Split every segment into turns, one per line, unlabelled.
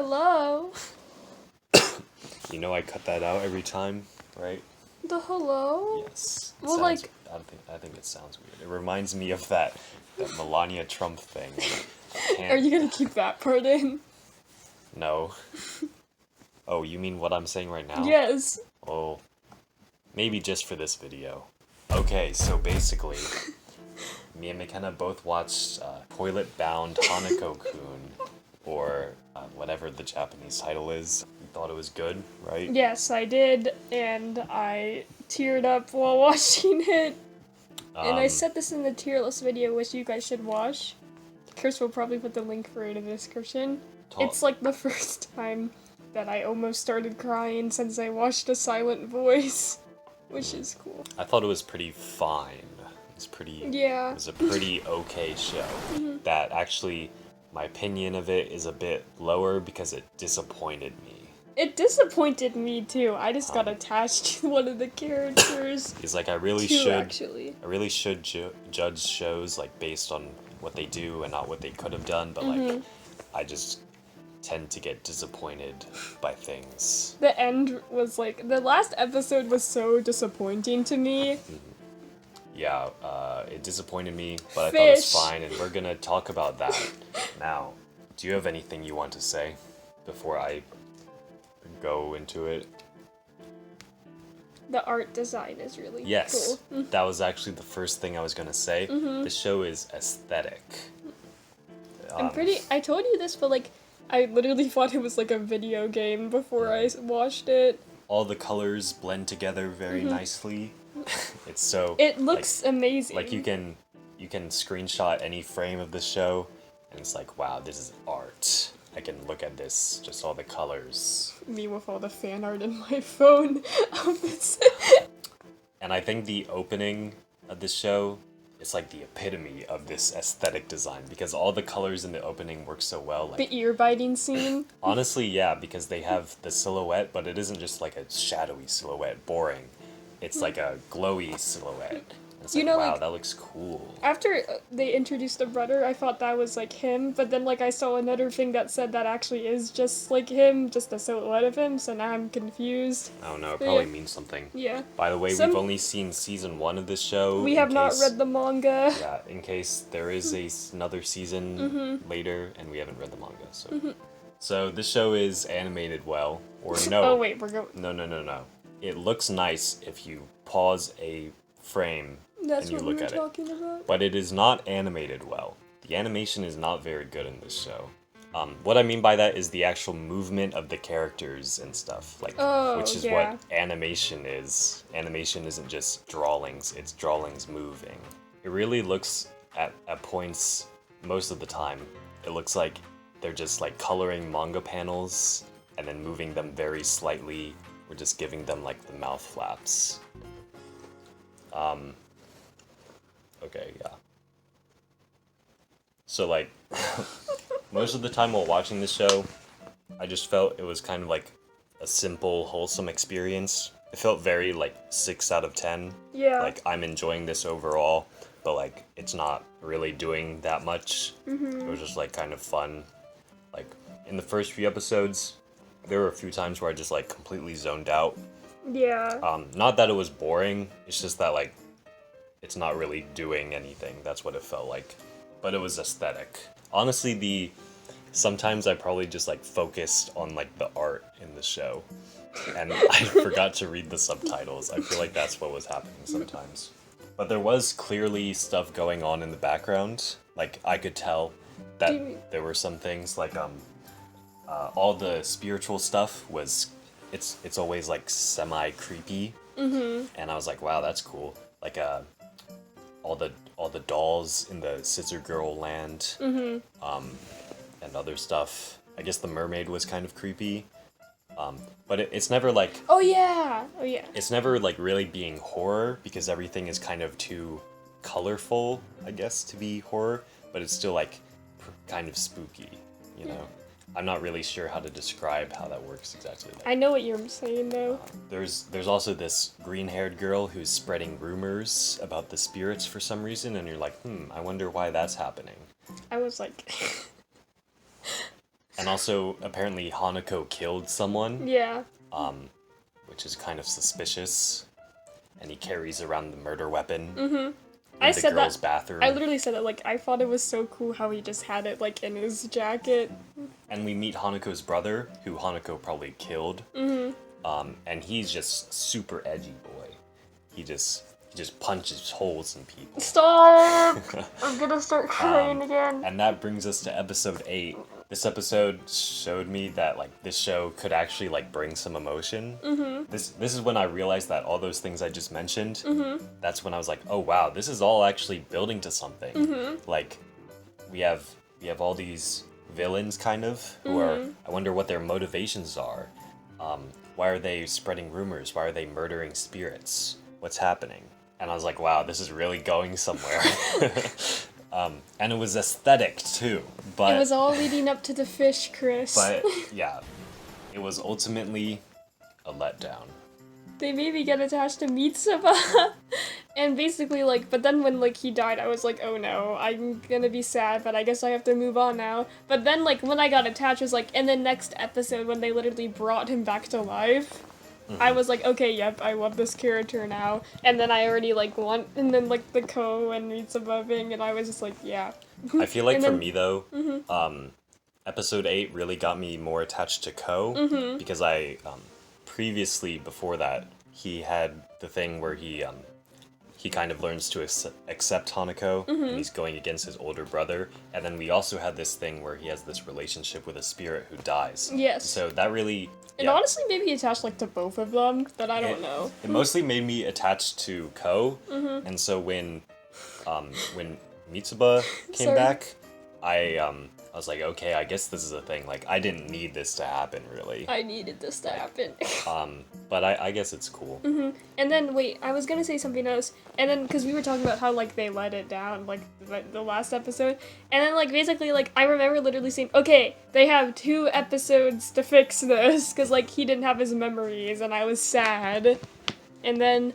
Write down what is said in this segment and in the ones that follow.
Hello?
You know I cut that out every time, right?
The hello?
Yes.
Well,
I think it sounds weird. It reminds me of that Melania Trump thing. I can't...
Are you gonna keep that part in?
No. Oh, you mean what I'm saying right now?
Yes.
Oh, maybe just for this video. Okay, so basically, me and McKenna both watched Toilet Bound Hanako-kun, or whatever the Japanese title is. You thought it was good, right?
Yes, I did, and I teared up while watching it. And I said this in the tier list video, which you guys should watch. Chris will probably put the link for it in the description. It's like the first time that I almost started crying since I watched A Silent Voice, which is cool.
I thought it was pretty fine.
Yeah.
It was a pretty okay show. That actually, my opinion of it is a bit lower because it disappointed me.
It disappointed me too. I just got attached to one of the characters.
It's like I really should judge shows like based on what they do and not what they could have done, but like I just tend to get disappointed by things.
The end was like, the last episode was so disappointing to me.
Yeah, it disappointed me, but I thought it was fine, and we're gonna talk about that now. Do you have anything you want to say before I go into it?
The art design is really
cool. That was actually the first thing I was gonna say. The show is aesthetic.
I told you this, but like, I literally thought it was like a video game before I watched it.
All the colors blend together very nicely. It's so...
It looks amazing.
Like you can screenshot any frame of the show, and it's like, wow, this is art. I can look at this, just all the colors.
Me with all the fan art in my phone of this.
And I think the opening of this show is like the epitome of this aesthetic design, because all the colors in the opening work so well. Like,
the ear-biting scene?
Honestly, yeah, because they have the silhouette, but it isn't just like a shadowy silhouette, boring. It's like a glowy silhouette. It's like, wow, that looks cool.
After they introduced the brother, I thought that was like him, but then like I saw another thing that said that actually is just like him, just a silhouette of him, so now I'm confused.
I don't know, it probably means something.
Yeah.
By the way, we've only seen season 1 of this show.
We have not read the manga.
Yeah, in case there is another season later, and we haven't read the manga, so... So this show is animated well, or no.
Oh wait, we're going...
No. It looks nice if you pause a frame and you look at it. But it is not animated well. The animation is not very good in this show. What I mean by that is the actual movement of the characters and stuff, like, which is what animation is. Animation isn't just drawings, it's drawings moving. It really looks, at points, most of the time, it looks like they're just like coloring manga panels and then moving them very slightly. We're just giving them like the mouth flaps. Okay, yeah. So like, most of the time while watching this show, I just felt it was kind of like a simple, wholesome experience. It felt very like 6 out of 10.
Yeah.
Like, I'm enjoying this overall, but like, it's not really doing that much. It was just like kind of fun. Like, in the first few episodes, there were a few times where I just like completely zoned out.
Yeah.
Not that it was boring, it's just that like, it's not really doing anything. That's what it felt like. But it was aesthetic. Honestly, sometimes I probably just like focused on like the art in the show. And I forgot to read the subtitles. I feel like that's what was happening sometimes. But there was clearly stuff going on in the background. Like, I could tell that there were some things like, all the spiritual stuff was, it's always like semi-creepy. And I was like, wow, that's cool. Like, all the dolls in the Scissor Girl land, and other stuff. I guess the mermaid was kind of creepy, but it's never like...
Oh yeah!
It's never like really being horror, because everything is kind of too colorful, I guess, to be horror, but it's still like kind of spooky, you know? I'm not really sure how to describe how that works exactly.
I know what you're saying, though.
There's also this green-haired girl who's spreading rumors about the spirits for some reason, and you're like, I wonder why that's happening.
I was like...
And also, apparently, Hanako killed someone.
Yeah.
Which is kind of suspicious. And he carries around the murder weapon.
Mm-hmm.
In the girls' bathroom.
I literally said that, like, I thought it was so cool how he just had it, like, in his jacket.
And we meet Hanako's brother, who Hanako probably killed.
Mm-hmm.
And he's just super edgy boy. He just punches holes in people.
Stop! I'm gonna start crying again.
And that brings us to episode 8. This episode showed me that, like, this show could actually, like, bring some emotion.
Mm-hmm.
This is when I realized that all those things I just mentioned,
Mm-hmm.
that's when I was like, oh wow, this is all actually building to something.
Mm-hmm.
Like, we have all these villains, kind of, who are, I wonder what their motivations are. Why are they spreading rumors? Why are they murdering spirits? What's happening? And I was like, wow, this is really going somewhere. And it was aesthetic, too. But
It was all leading up to the fish, Chris.
But, yeah. It was ultimately a letdown.
They made me get attached to Mitsuba. And basically, like, but then when, like, he died, I was like, oh no, I'm gonna be sad, but I guess I have to move on now. But then, like, when I got attached, it was like, in the next episode, when they literally brought him back to life, I was like, okay, yep, I love this character now. And then I already, like, and then, like, the Ko and Mitsuba thing, and I was just like, yeah.
I feel like
And
for
then-
me, though, episode 8 really got me more attached to Ko, because I, previously, before that, he had the thing where he kind of learns to accept Hanako, and he's going against his older brother, and then we also had this thing where he has this relationship with a spirit who dies.
Yes.
So that really...
It honestly made me attached, like, to both of them, but I don't know.
It mostly made me attached to Ko, and so when Mitsuba came
Sorry.
back, I was like, okay, I guess this is a thing. Like, I didn't need this to happen, really.
I needed this to happen.
But I guess it's cool.
And then, wait, I was gonna say something else. And then, because we were talking about how, like, they let it down, like, the last episode. And then, like, basically, like, I remember literally saying, okay, they have 2 episodes to fix this. Because, like, he didn't have his memories, and I was sad. And then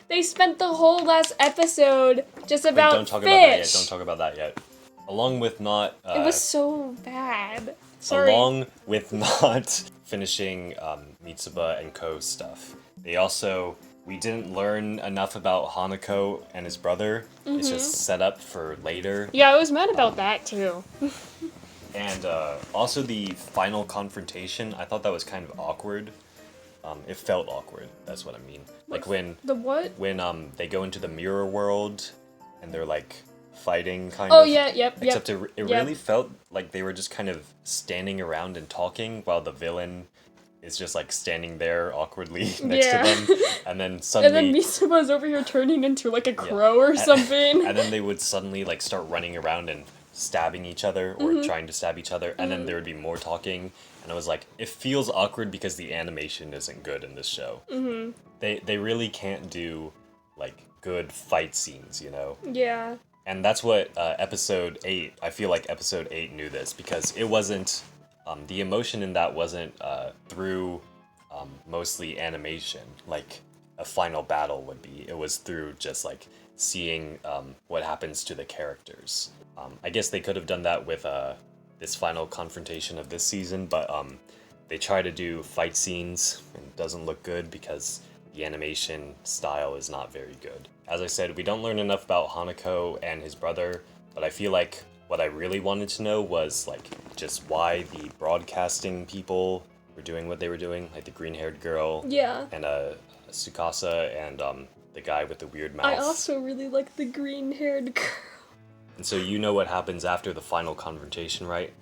they spent the whole last episode just about
Don't talk
fish.
about that yet. Don't talk about that yet. Along with not...
It was so bad. Sorry.
Along with not finishing Mitsuba and Ko's stuff, they also... We didn't learn enough about Hanako and his brother. It's just set up for later.
Yeah, I was mad about that, too.
And also the final confrontation, I thought that was kind of awkward. It felt awkward, that's what I mean. Like when...
The what?
When they go into the mirror world and they're like fighting kind
Oh,
of.
yeah, yep.
Except it really felt like they were just kind of standing around and talking while the villain is just like standing there awkwardly next to them. And then suddenly...
And then Mitsuba's over here turning into like a crow or something.
And then they would suddenly like start running around and stabbing each other or trying to stab each other. And then there would be more talking. And I was like, it feels awkward because the animation isn't good in this show. They really can't do like good fight scenes, you know?
Yeah.
And that's what episode 8, I feel like episode 8 knew this, because it wasn't, the emotion in that wasn't through mostly animation, like a final battle would be. It was through just like seeing what happens to the characters. I guess they could have done that with this final confrontation of this season, but they try to do fight scenes and it doesn't look good because the animation style is not very good. As I said, we don't learn enough about Hanako and his brother, but I feel like what I really wanted to know was like just why the broadcasting people were doing what they were doing, like the green-haired girl,
Yeah.
and Tsukasa, and the guy with the weird mouth.
I also really like the green-haired girl.
And so you know what happens after the final confrontation, right?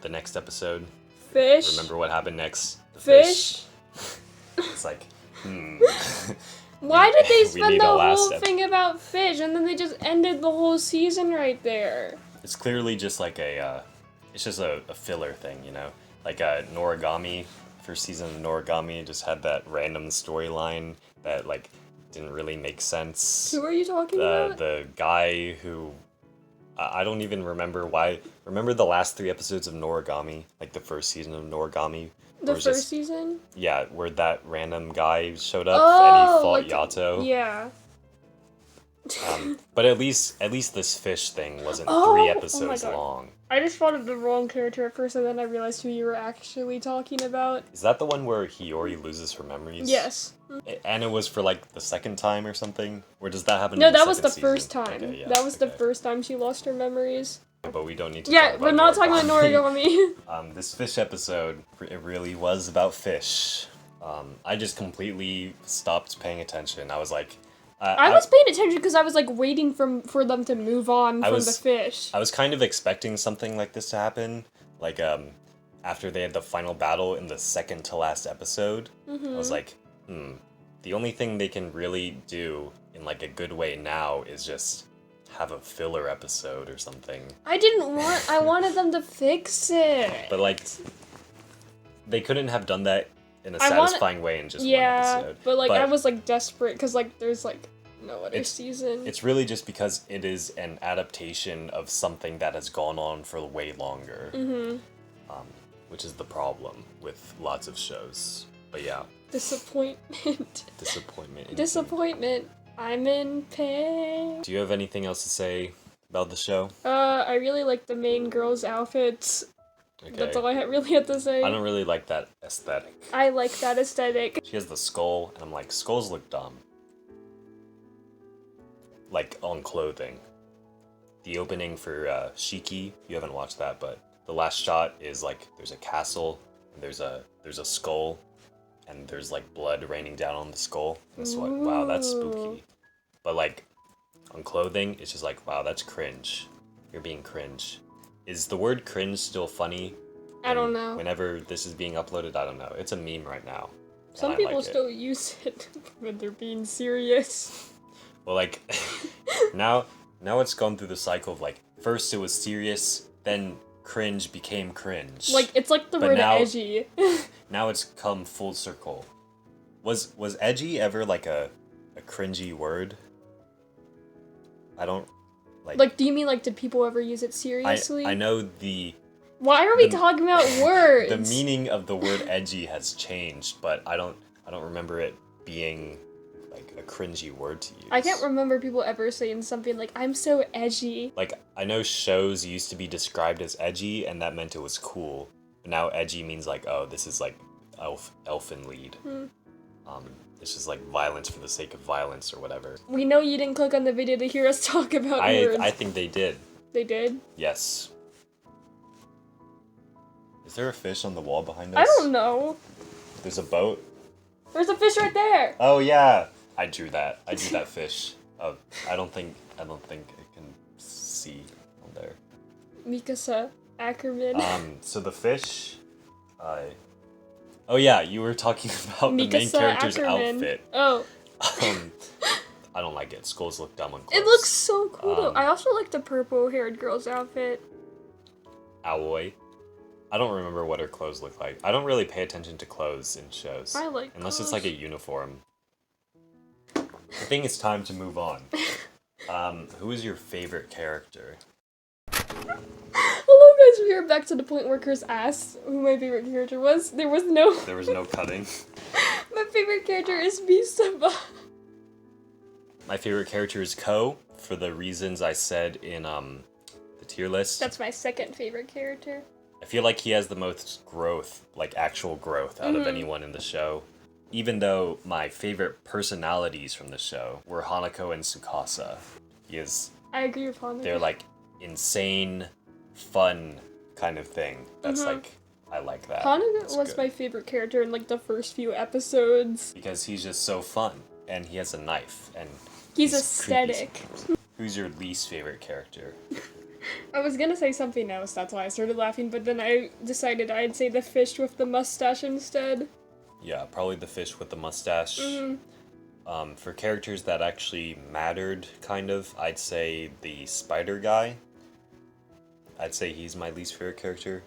The next episode.
Fish.
Remember what happened next? The
Fish.
It's like,
Why did they
we
spend
need
the
a last
whole thing about fish and then they just ended the whole season right there?
It's clearly just like it's just a filler thing, you know? Like Noragami, first season of Noragami just had that random storyline that like didn't really make sense.
Who are you talking about?
The guy who, I don't even remember why. Remember the last 3 episodes of Noragami? Like the first season of Noragami?
The
Where it's
first
just-
season?
Yeah, where that random guy showed up and he fought
like
Yato.
Yeah.
But at least this fish thing wasn't
Oh,
3
oh my
episodes
God.
long.
I just thought of the wrong character at first, and then I realized who you were actually talking about.
Is that the one where Hiyori loses her memories?
Yes.
And it was for like the second time or something? Or does that happen
No,
in the
that was
second
the
season?
first time.
Okay, yeah,
That was the
okay.
first time she lost her memories.
But we don't need to
Yeah,
talk about
we're not talking about
Noragami.
Noragami.
This fish episode, it really was about fish. I just completely stopped paying attention. I was like...
I was paying attention because I was like waiting for them to move on from the fish.
I was kind of expecting something like this to happen. Like, after they had the final battle in the second to last episode, I was like, the only thing they can really do in like a good way now is just have a filler episode or something.
I wanted them to fix it.
But like, they couldn't have done that in a satisfying way in just one episode.
But like I was like desperate because like there's like no other season.
It's really just because it is an adaptation of something that has gone on for way longer. Which is the problem with lots of shows. But yeah.
Disappointment.
Disappointment.
Disappointment. I'm in pain.
Do you have anything else to say about the show?
I really like the main girl's outfits. Okay. That's all I really had to say.
I don't really like that aesthetic.
I like that aesthetic.
She has the skull, and I'm like, skulls look dumb. Like, on clothing. The opening for Shiki, you haven't watched that, but the last shot is like, there's a castle, and there's a skull, and there's like blood raining down on the skull. And it's like, wow, that's spooky. But like, on clothing, it's just like, wow, that's cringe. You're being cringe. Is the word cringe still funny?
I don't know.
Whenever this is being uploaded, I don't know. It's a meme right now.
Some people still use it when they're being serious.
Well, like, now it's gone through the cycle of like, first it was serious, then cringe became cringe.
Like, it's like the word edgy.
Now it's come full circle. Was edgy ever like a cringy word? I don't...
Like, do you mean, like, did people ever use it seriously?
I know the...
Why are we talking about words?
The meaning of the word edgy has changed, but I don't remember it being, like, a cringy word to use.
I can't remember people ever saying something like, I'm so edgy.
Like, I know shows used to be described as edgy, and that meant it was cool. But now edgy means, like, oh, this is, like, elfin lead. It's just like violence for the sake of violence or whatever.
We know you didn't click on the video to hear us talk about words.
I think they did.
They did?
Yes. Is there a fish on the wall behind us?
I don't know.
There's a boat?
There's a fish right there!
Oh yeah! I drew that. I drew that fish. Oh, I don't think I can see on there.
Mikasa Ackerman.
So the fish, oh yeah, you were talking about the main character's outfit.
Oh.
I don't like it. Skulls look dumb on clothes.
It looks so cool though. I also like the purple-haired girl's outfit.
Aoi. I don't remember what her clothes look like. I don't really pay attention to clothes in shows.
I like
unless
clothes.
It's like a uniform. I think it's time to move on. Who is your favorite character?
Hello guys, we're here back to the point where Chris asked who my favorite character was. There was no
cutting.
My favorite character is Misaba.
My favorite character is Ko, for the reasons I said in the tier list.
That's my second favorite character.
I feel like he has the most growth, like actual growth, out of anyone in the show. Even though my favorite personalities from the show were Hanako and Tsukasa.
I agree with Hanako.
They're like insane, fun kind of thing. That's like, I like that.
Hanako was my favorite character in like the first few episodes.
Because he's just so fun, and he has a knife, and
he's aesthetic.
Creepy. Who's your least favorite character?
I was gonna say something else, that's why I started laughing, but then I decided I'd say the fish with the mustache instead.
Yeah, probably the fish with the mustache. For characters that actually mattered, kind of, I'd say the spider guy. I'd say he's my least favorite character.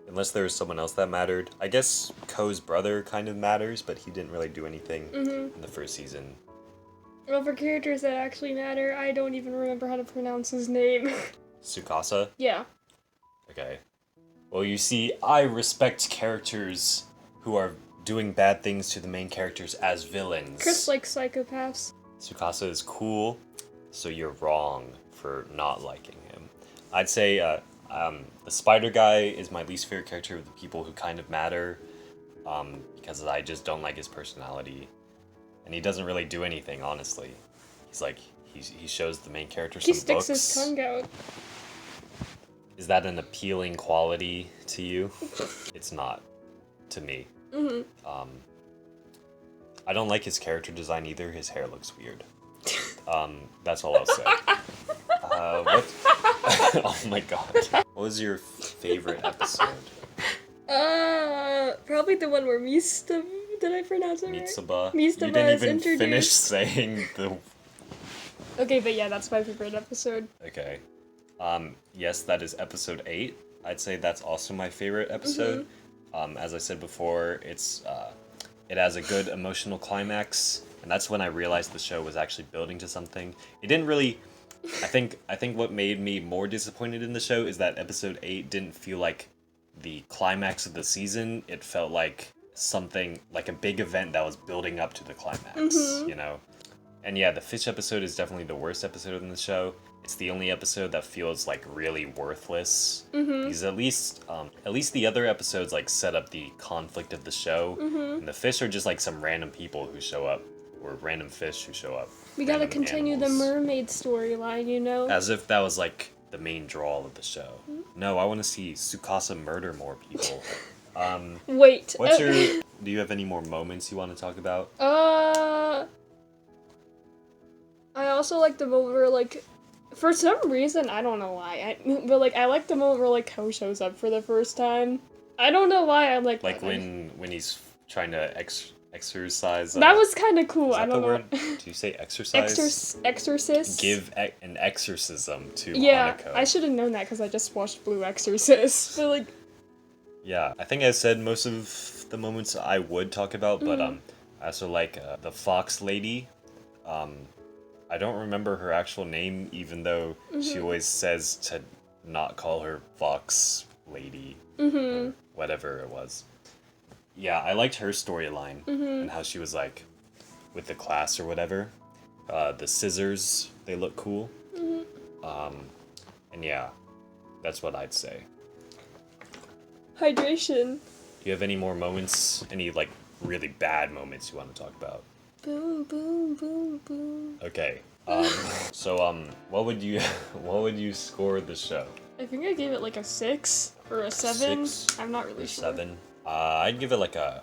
Unless there was someone else that mattered. I guess Ko's brother kind of matters, but he didn't really do anything in the first season.
Well, for characters that actually matter, I don't even remember how to pronounce his name.
Tsukasa?
Yeah.
Okay. Well, you see, I respect characters who are doing bad things to the main characters as villains.
Chris likes psychopaths.
Tsukasa is cool. so you're wrong for not liking him. I'd say the spider guy is my least favorite character of the people who kind of matter, because I just don't like his personality, and he doesn't really do anything, honestly. He's like, he shows the main character some
He sticks
books.
his tongue out.
Is that an appealing quality to you? It's not, to me. I don't like his character design either. His hair looks weird. That's all I'll say. What? Oh my god. What was your favorite episode?
Probably the one where Mista. Did I pronounce it right?
Mitsuba.
Mitsuba
You didn't
is
even
introduced.
finish saying the.
Okay, but yeah, that's my favorite episode.
Okay. Yes, that is episode 8. I'd say that's also my favorite episode. As I said before, it has a good emotional climax, and that's when I realized the show was actually building to something. It didn't really. I think what made me more disappointed in the show is that episode 8 didn't feel like the climax of the season. It felt like something, like a big event that was building up to the climax, you know? And yeah, the fish episode is definitely the worst episode in the show. It's the only episode that feels like really worthless. Because at least the other episodes like set up the conflict of the show. And the fish are just like some random people who show up, or random fish who show up.
We gotta
random
continue
animals.
the mermaid storyline, you know?
As if that was like the main draw of the show. No, I want to see Tsukasa murder more people.
Wait.
What's your? Do you have any more moments you want to talk about?
I also like the moment where, like, for some reason, I don't know why, but, like, I like the moment where, like, Ko shows up for the first time. I don't know why I like
Like
that.
when he's trying to exercise.
That was kind of cool.
Is that
I don't
the
know.
word? Do you say exercise?
Exorcist?
Give an exorcism to
Yeah,
Hanako.
I should have known that because I just watched Blue Exorcist. But, like,
Yeah, I think I said most of the moments I would talk about, but I also like the fox lady. I don't remember her actual name, even though she always says to not call her fox lady, or whatever it was. Yeah, I liked her storyline and how she was like with the class or whatever. The scissors, they look cool. And yeah, that's what I'd say.
hydration.
Do you have any more moments, any like really bad moments you want to talk about?
Boom, boom, boom, boom.
Okay. So what would you score the show?
I think I gave it like a 6 or a 7.
6
I'm not really
or
sure.
7? I'd give it like a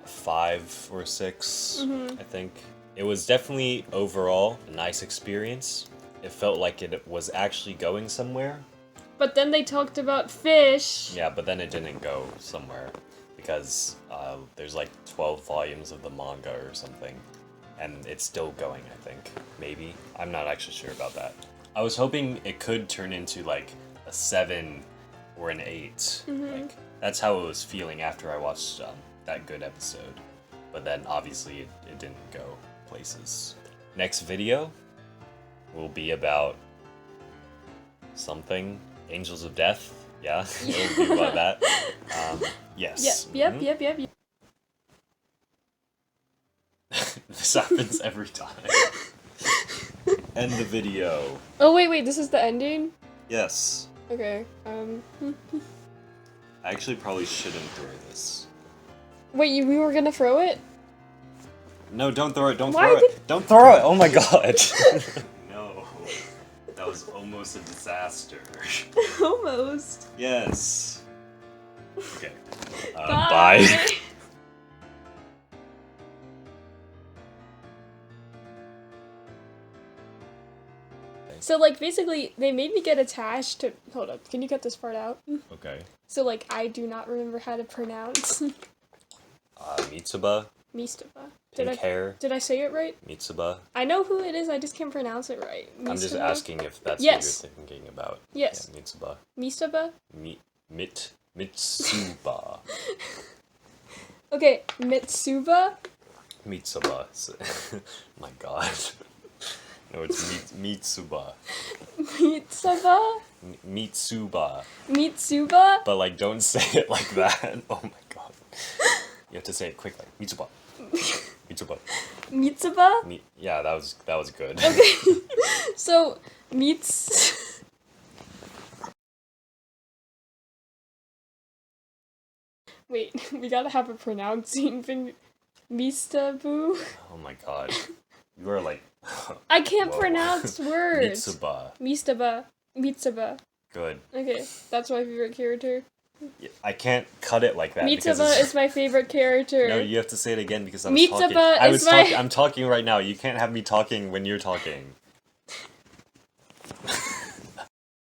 5 or 6. I think it was definitely overall a nice experience. It felt like it was actually going somewhere.
But then they talked about fish.
Yeah, but then it didn't go somewhere because there's like 12 volumes of the manga or something. And it's still going, I think. Maybe. I'm not actually sure about that. I was hoping it could turn into like a 7 or an 8. Like, that's how it was feeling after I watched that good episode. But then obviously it didn't go places. Next video will be about something. Angels of Death. Yeah, it will be about that. Yes.
Yep.
This happens every time. End the video.
Oh, wait, this is the ending?
Yes.
Okay,
I actually probably shouldn't throw this.
Wait, we were gonna throw it?
No, don't throw it, don't
Why
throw it. Don't throw it, oh my god. No. That was almost a disaster.
Almost.
Yes. Okay.
Bye.
Bye.
So, like, basically, they made me get attached to... Hold up, can you cut this part out?
Okay.
So, like, I do not remember how to pronounce...
Mitsuba.
Mistaba.
Pink hair.
Did I say it right?
Mitsuba.
I know who it is, I just can't pronounce it right.
I'm just
Mistaba?
asking if that's
Yes.
what you're thinking about.
Yes.
Yeah, Mitsuba.
Mistaba?
Mitsuba.
Okay, Mitsuba?
Mitsuba. My god. No, it's Mitsuba.
Mitsuba?
Mitsuba.
Mitsuba?
But like, don't say it like that. Oh my god. You have to say it quickly. Mitsuba. Mitsuba.
Mitsuba?
Yeah, that was good.
Okay. So, Mits... Wait, we gotta have a pronouncing thing. Mistabu?
Oh my god. You are like...
I can't
Whoa.
pronounce words.
Mitsuba.
Mitsuba.
Good.
Okay, that's my favorite character.
I can't cut it like that.
Mitsuba is my favorite character.
No, you have to say it again because I'm
Mitsuba
talking.
is my...
I'm talking right now. You can't have me talking when you're talking.